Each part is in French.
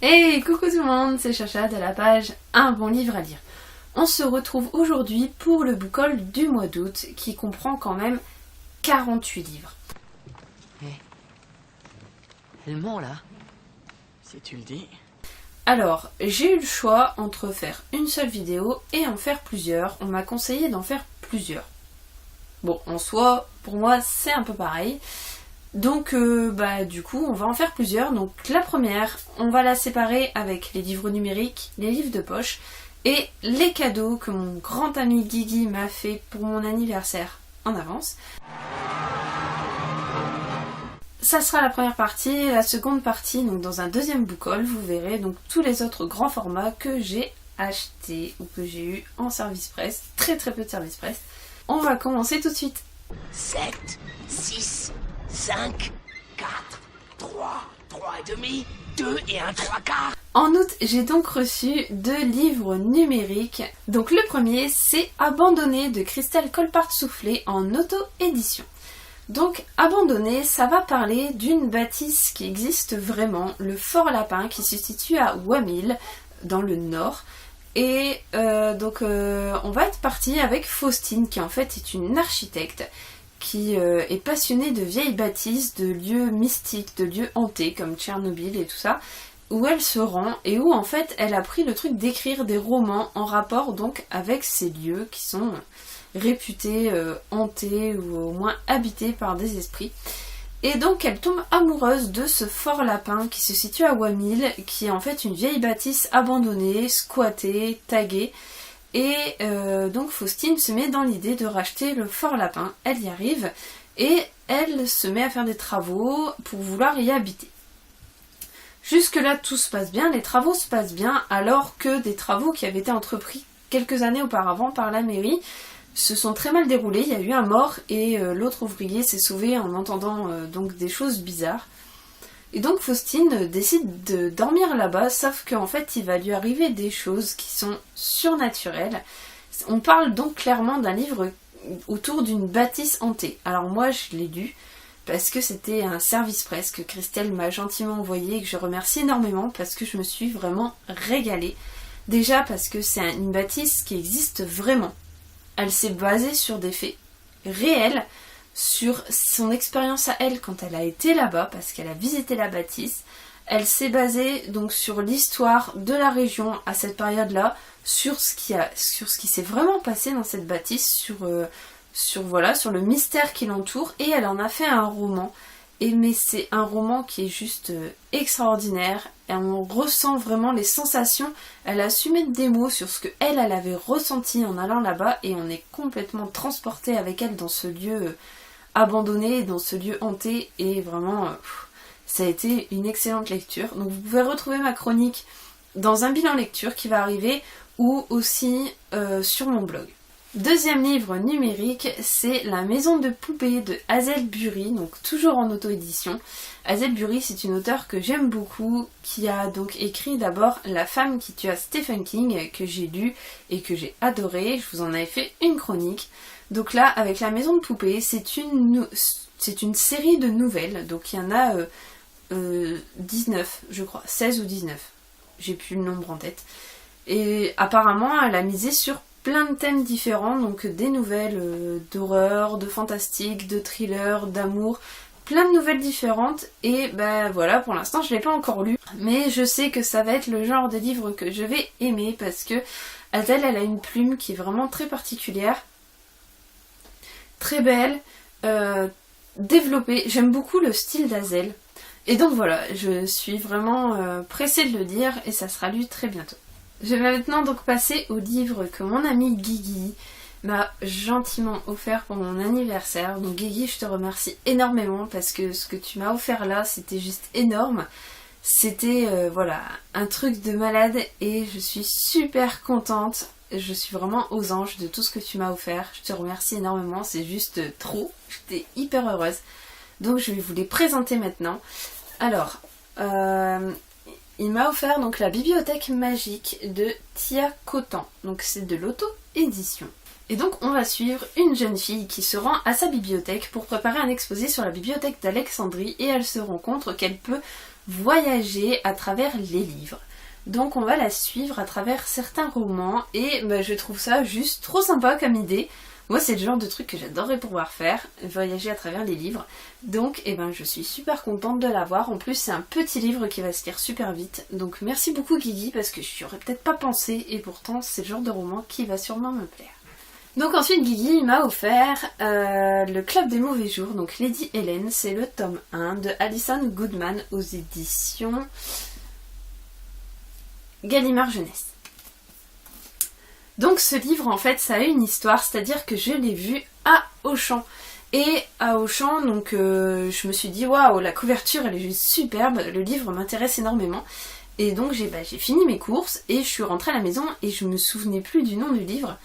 Hey, coucou tout le monde, c'est Chacha de la page Un bon livre à lire. On se retrouve aujourd'hui pour le book haul du mois d'août qui comprend quand même 48 livres. Elle ment là. Si tu le dis. Alors, j'ai eu le choix entre faire une seule vidéo et en faire plusieurs. On m'a conseillé d'en faire plusieurs. Bon, en soi, pour moi, c'est un peu pareil. Donc, du coup, on va en faire plusieurs. Donc, la première, on va la séparer avec les livres numériques, les livres de poche et les cadeaux que mon grand ami Guigui m'a fait pour mon anniversaire en avance. Ça sera la première partie. La seconde partie, donc dans un deuxième book haul, vous verrez donc tous les autres grands formats que j'ai achetés ou que j'ai eu en service presse. Très peu de service presse. On va commencer tout de suite. 7, 6, 5, 4, 3 et demi, 2 et 1 3 quarts. En août, j'ai donc reçu 2 livres numériques. Donc le premier, c'est Abandonné de Christelle Colpart-Soufflé en auto-édition. Donc Abandonné, ça va parler d'une bâtisse qui existe vraiment, le Fort Lapin, qui se situe à Wamil, dans le nord. Et on va être parti avec Faustine, qui en fait est une architecte qui est passionnée de vieilles bâtisses, de lieux mystiques, de lieux hantés comme Tchernobyl et tout ça, où elle se rend et où en fait elle a pris le truc d'écrire des romans en rapport donc avec ces lieux qui sont réputés hantés ou au moins habités par des esprits. Et donc elle tombe amoureuse de ce Fort Lapin qui se situe à Wamil, qui est en fait une vieille bâtisse abandonnée, squattée, taguée. Et donc Faustine se met dans l'idée de racheter le Fort Lapin. Elle y arrive et elle se met à faire des travaux pour vouloir y habiter. Jusque là tout se passe bien, les travaux se passent bien, alors que des travaux qui avaient été entrepris quelques années auparavant par la mairie se sont très mal déroulés. Il y a eu un mort et l'autre ouvrier s'est sauvé en entendant donc des choses bizarres. Et donc Faustine décide de dormir là-bas, sauf qu'en fait il va lui arriver des choses qui sont surnaturelles. On parle donc clairement d'un livre autour d'une bâtisse hantée. Alors moi je l'ai lu parce que c'était un service presse que Christelle m'a gentiment envoyé et que je remercie énormément parce que je me suis vraiment régalée. Déjà parce que c'est une bâtisse qui existe vraiment. Elle s'est basée sur des faits réels, sur son expérience à elle quand elle a été là-bas, parce qu'elle a visité la bâtisse. Elle s'est basée donc sur l'histoire de la région à cette période-là, sur ce qui s'est vraiment passé dans cette bâtisse, sur le mystère qui l'entoure, et elle en a fait un roman. Mais c'est un roman qui est juste extraordinaire, et on ressent vraiment les sensations. Elle a su mettre des mots sur ce que elle avait ressenti en allant là-bas, et on est complètement transporté avec elle dans ce lieu abandonné, dans ce lieu hanté, et vraiment ça a été une excellente lecture. Donc vous pouvez retrouver ma chronique dans un bilan lecture qui va arriver, ou aussi sur mon blog. Deuxième livre numérique, c'est La maison de poupée de Hazel Bury, donc toujours en auto-édition. Hazel Bury, c'est une auteure que j'aime beaucoup, qui a donc écrit d'abord La femme qui tua Stephen King, que j'ai lu et que j'ai adoré. Je vous en avais fait une chronique. Donc là, avec La maison de poupée, c'est une série de nouvelles, donc il y en a 19, je crois, 16 ou 19. J'ai plus le nombre en tête. Et apparemment, elle a misé sur plein de thèmes différents, donc des nouvelles d'horreur, de fantastique, de thriller, d'amour, plein de nouvelles différentes. Et voilà, pour l'instant je l'ai pas encore lu, mais je sais que ça va être le genre de livre que je vais aimer, parce que Hazel, elle a une plume qui est vraiment très particulière, très belle, développée. J'aime beaucoup le style d'Hazel, et donc voilà, je suis vraiment pressée de le lire, et ça sera lu très bientôt. Je vais maintenant donc passer au livre que mon ami Guigui m'a gentiment offert pour mon anniversaire. Donc Guigui, je te remercie énormément, parce que ce que tu m'as offert là, c'était juste énorme. C'était un truc de malade, et je suis super contente. Je suis vraiment aux anges de tout ce que tu m'as offert. Je te remercie énormément, c'est juste trop. J'étais hyper heureuse. Donc je vais vous les présenter maintenant. Alors, il m'a offert donc la bibliothèque magique de Tia Cotan. Donc c'est de l'auto-édition. Et donc on va suivre une jeune fille qui se rend à sa bibliothèque pour préparer un exposé sur la bibliothèque d'Alexandrie et elle se rend compte qu'elle peut voyager à travers les livres. Donc on va la suivre à travers certains romans et je trouve ça juste trop sympa comme idée. Moi c'est le genre de truc que j'adorerais pouvoir faire, voyager à travers les livres. Donc je suis super contente de l'avoir. En plus c'est un petit livre qui va se lire super vite. Donc merci beaucoup Guigui parce que je n'y aurais peut-être pas pensé et pourtant c'est le genre de roman qui va sûrement me plaire. Donc ensuite Guigui m'a offert le Club des Mauvais Jours, donc Lady Hélène, c'est le tome 1 de Alison Goodman aux éditions Gallimard Jeunesse. Donc ce livre en fait ça a une histoire, c'est-à-dire que je l'ai vu à Auchan. Et à Auchan, donc je me suis dit waouh, la couverture elle est juste superbe, le livre m'intéresse énormément. Et donc j'ai fini mes courses et je suis rentrée à la maison et je me souvenais plus du nom du livre.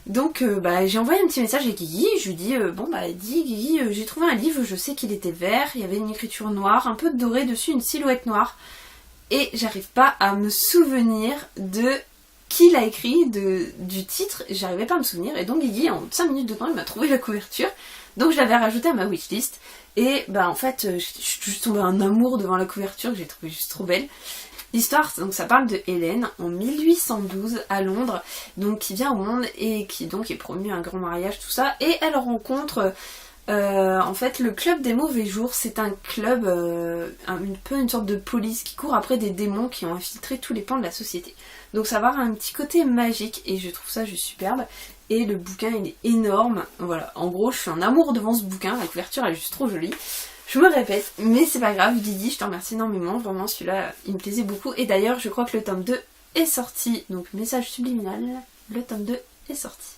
Donc j'ai envoyé un petit message à Guigui, je lui dis dis Guigui, j'ai trouvé un livre, je sais qu'il était vert, il y avait une écriture noire, un peu doré dessus, une silhouette noire. Et j'arrive pas à me souvenir de qui l'a écrit, du titre, j'arrivais pas à me souvenir. Et donc Guigui, en 5 minutes de temps, il m'a trouvé la couverture. Donc je l'avais rajouté à ma wishlist. Et en fait, je suis juste tombée en amour devant la couverture, que j'ai trouvé juste trop belle. L'histoire, donc ça parle de Hélène en 1812 à Londres, donc qui vient au monde et qui donc est promue à un grand mariage, tout ça. Et elle rencontre... en fait, le Club des Mauvais Jours, c'est un club, une sorte de police qui court après des démons qui ont infiltré tous les pans de la société. Donc ça va avoir un petit côté magique et je trouve ça juste superbe. Et le bouquin, il est énorme. Voilà, en gros, je suis en amour devant ce bouquin. La couverture, elle est juste trop jolie. Je me répète, mais c'est pas grave, Guigui, je te remercie énormément. Vraiment, celui-là, il me plaisait beaucoup. Et d'ailleurs, je crois que le tome 2 est sorti. Donc, message subliminal, le tome 2 est sorti.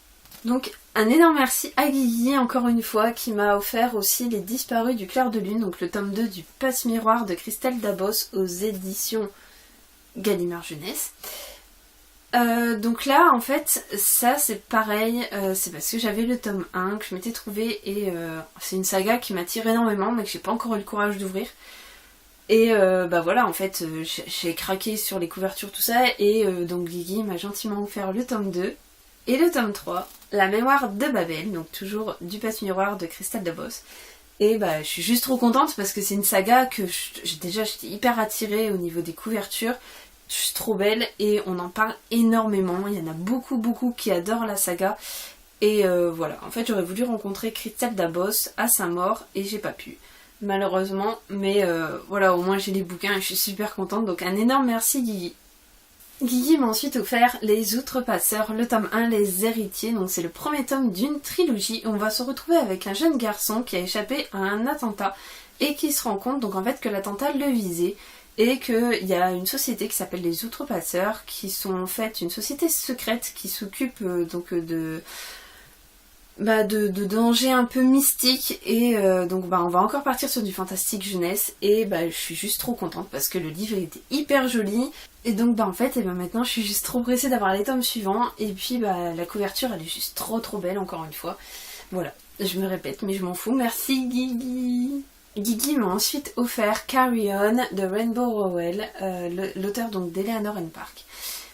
Donc un énorme merci à Guigui encore une fois qui m'a offert aussi Les Disparus du Clair de Lune, donc le tome 2 du Passe-Miroir de Christelle Dabos aux éditions Gallimard Jeunesse. Donc là en fait ça c'est pareil, c'est parce que j'avais le tome 1 que je m'étais trouvé et c'est une saga qui m'attire énormément mais que j'ai pas encore eu le courage d'ouvrir. Et voilà en fait j'ai craqué sur les couvertures tout ça et donc Guigui m'a gentiment offert le tome 2 et le tome 3, La Mémoire de Babel, donc toujours du Passe-Miroir de Christelle Dabos. Et je suis juste trop contente parce que c'est une saga que j'étais hyper attirée au niveau des couvertures. Juste trop belle et on en parle énormément. Il y en a beaucoup qui adorent la saga. Et voilà, en fait j'aurais voulu rencontrer Christelle Dabos à sa mort et j'ai pas pu. Malheureusement, mais voilà, au moins j'ai les bouquins et je suis super contente. Donc un énorme merci Guigui. Guigui m'a ensuite offert Les Outrepasseurs, le tome 1, Les Héritiers, donc c'est le premier tome d'une trilogie. On va se retrouver avec un jeune garçon qui a échappé à un attentat et qui se rend compte donc en fait que l'attentat le visait et qu'il y a une société qui s'appelle Les Outrepasseurs qui sont en fait une société secrète qui s'occupe donc de dangers un peu mystiques et donc on va encore partir sur du fantastique jeunesse et je suis juste trop contente parce que le livre était hyper joli et donc en fait maintenant je suis juste trop pressée d'avoir les tomes suivants et puis la couverture elle est juste trop belle encore une fois. Voilà, je me répète mais je m'en fous, merci Guigui. Guigui m'a ensuite offert Carry On de Rainbow Rowell, l'auteur donc d'Eleanor and Park.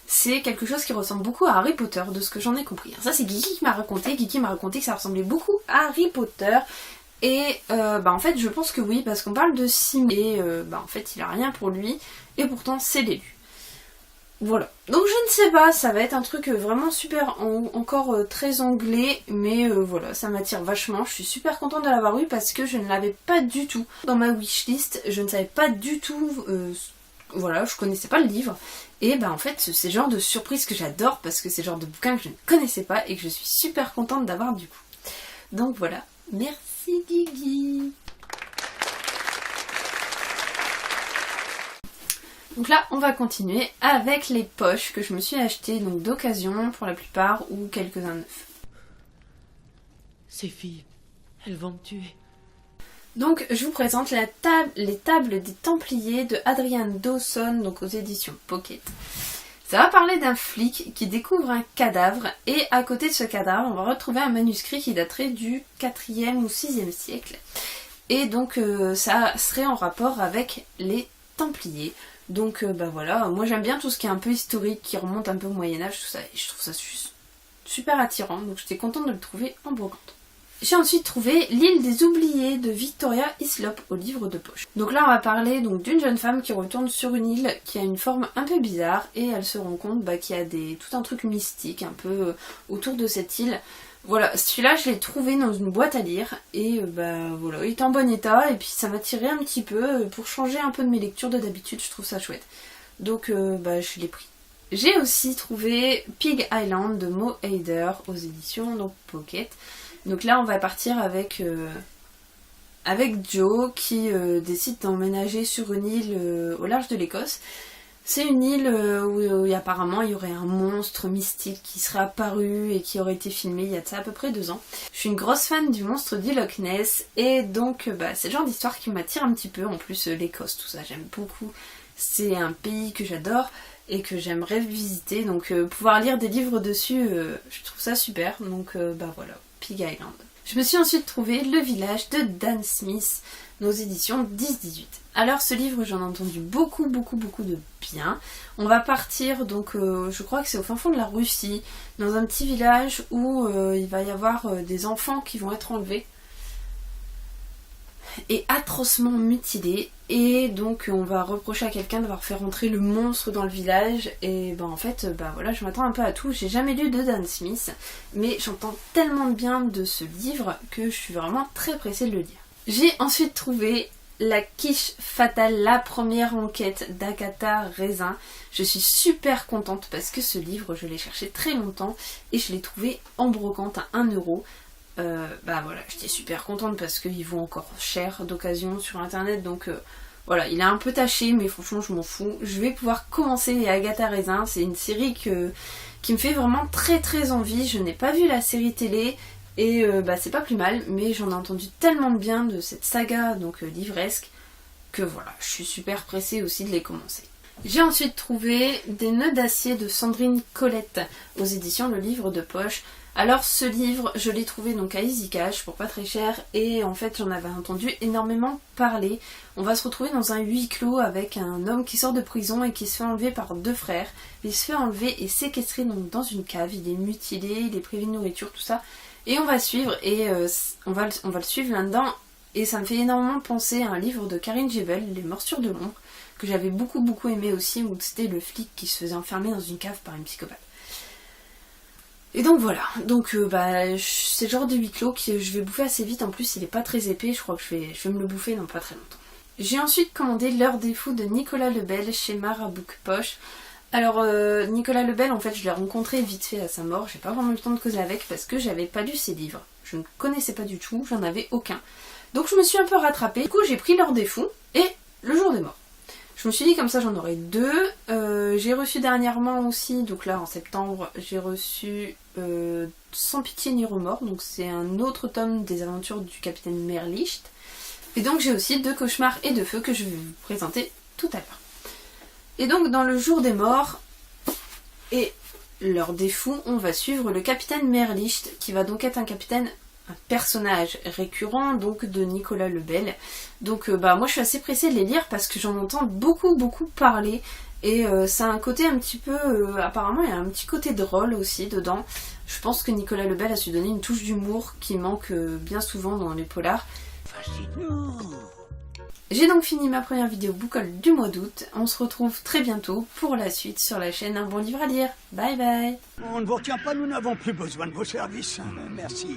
C'est quelque chose qui ressemble beaucoup à Harry Potter, de ce que j'en ai compris. Ça c'est Guigui qui m'a raconté. Guigui m'a raconté que ça ressemblait beaucoup à Harry Potter. Et en fait je pense que oui, parce qu'on parle de Sim et en fait il a rien pour lui. Et pourtant c'est l'élu. Voilà. Donc je ne sais pas, ça va être un truc vraiment super, encore très anglais. Mais voilà, ça m'attire vachement. Je suis super contente de l'avoir eu parce que je ne l'avais pas du tout dans ma wishlist. Je ne savais pas du tout... voilà, je connaissais pas le livre. Et en fait, c'est le genre de surprise que j'adore parce que c'est le genre de bouquin que je ne connaissais pas et que je suis super contente d'avoir du coup. Donc voilà, merci Guigui. Donc là, on va continuer avec les poches que je me suis achetées donc d'occasion pour la plupart ou quelques-uns neufs. Ces filles, elles vont me tuer. Donc je vous présente les tables des Templiers de Adrian Dawson, donc aux éditions Pocket. Ça va parler d'un flic qui découvre un cadavre et à côté de ce cadavre on va retrouver un manuscrit qui daterait du 4e ou 6e siècle. Et donc ça serait en rapport avec les Templiers. Donc voilà, moi j'aime bien tout ce qui est un peu historique, qui remonte un peu au Moyen-Âge, tout ça, et je trouve ça juste super attirant, donc j'étais contente de le trouver en brocante. J'ai ensuite trouvé L'île des oubliés de Victoria Hislop au livre de poche. Donc là on va parler d'une jeune femme qui retourne sur une île qui a une forme un peu bizarre et elle se rend compte qu'il y a tout un truc mystique un peu autour de cette île. Voilà, celui-là je l'ai trouvé dans une boîte à lire et voilà, il est en bon état et puis ça m'a tiré un petit peu pour changer un peu de mes lectures de d'habitude, je trouve ça chouette. Donc je l'ai pris. J'ai aussi trouvé Pig Island de Mo Hayder aux éditions donc Pocket. Donc là on va partir avec Joe qui décide d'emménager sur une île au large de l'Écosse. C'est une île où apparemment il y aurait un monstre mystique qui serait apparu et qui aurait été filmé il y a de ça à peu près 2 ans. Je suis une grosse fan du monstre du Loch Ness et donc c'est le genre d'histoire qui m'attire un petit peu. En plus l'Écosse, tout ça j'aime beaucoup. C'est un pays que j'adore et que j'aimerais visiter. Donc pouvoir lire des livres dessus, je trouve ça super. Donc voilà, Pig Island. Je me suis ensuite trouvé Le village de Dan Smith, nos éditions 10-18. Alors ce livre j'en ai entendu beaucoup de bien. On va partir donc je crois que c'est au fin fond de la Russie, dans un petit village où il va y avoir des enfants qui vont être enlevés et atrocement mutilés, et donc on va reprocher à quelqu'un d'avoir fait rentrer le monstre dans le village et en fait voilà, je m'attends un peu à tout. J'ai jamais lu de Dan Smith mais j'entends tellement de bien de ce livre que je suis vraiment très pressée de le lire. J'ai ensuite trouvé La quiche fatale, la première enquête d'Agatha Raisin. Je suis super contente parce que ce livre je l'ai cherché très longtemps et je l'ai trouvé en brocante à 1€. Voilà, j'étais super contente parce qu'il vaut encore cher d'occasion sur internet, donc voilà, il est un peu taché mais franchement je m'en fous. Je vais pouvoir commencer les Agatha Raisin, c'est une série qui me fait vraiment très envie. Je n'ai pas vu la série télé et c'est pas plus mal, mais j'en ai entendu tellement de bien de cette saga donc livresque que voilà, je suis super pressée aussi de les commencer. J'ai ensuite trouvé Des nœuds d'acier de Sandrine Colette aux éditions Le Livre de Poche. Alors ce livre, je l'ai trouvé donc à Easy Cash pour pas très cher et en fait j'en avais entendu énormément parler. On va se retrouver dans un huis clos avec un homme qui sort de prison et qui se fait enlever par 2 frères. Il se fait enlever et séquestrer donc dans une cave, il est mutilé, il est privé de nourriture, tout ça. Et on va suivre et on va le suivre là-dedans et ça me fait énormément penser à un livre de Karine Jebel, Les Morsures de l'ombre, que j'avais beaucoup aimé aussi, où c'était le flic qui se faisait enfermer dans une cave par une psychopathe. Et donc voilà, donc c'est le genre de huis clos que je vais bouffer assez vite. En plus il est pas très épais, je crois que je vais me le bouffer dans pas très longtemps. J'ai ensuite commandé L'heure des fous de Nicolas Lebel chez Marabook Poche. Alors Nicolas Lebel, en fait je l'ai rencontré vite fait à sa mort, j'ai pas vraiment eu le temps de causer avec parce que j'avais pas lu ses livres. Je ne connaissais pas du tout, j'en avais aucun. Donc je me suis un peu rattrapée, du coup j'ai pris L'heure des fous et Le jour des morts. Je me suis dit comme ça j'en aurai 2. J'ai reçu dernièrement aussi, donc là en septembre, j'ai reçu Sans pitié ni remords, donc c'est un autre tome des aventures du capitaine Merlicht. Et donc j'ai aussi 2 cauchemars et 2 feux que je vais vous présenter tout à l'heure. Et donc dans Le jour des morts et L'heure des fous, on va suivre le capitaine Merlicht qui va donc être un personnage récurrent donc de Nicolas Lebel. Donc moi je suis assez pressée de les lire parce que j'en entends beaucoup parler et ça a un côté un petit peu apparemment il y a un petit côté drôle aussi dedans. Je pense que Nicolas Lebel a su donner une touche d'humour qui manque bien souvent dans les polars. J'ai donc fini ma première vidéo Bookhaul du mois d'août. On se retrouve très bientôt pour la suite sur la chaîne Un bon livre à lire. Bye bye. On ne vous retient pas, nous n'avons plus besoin de vos services. Merci.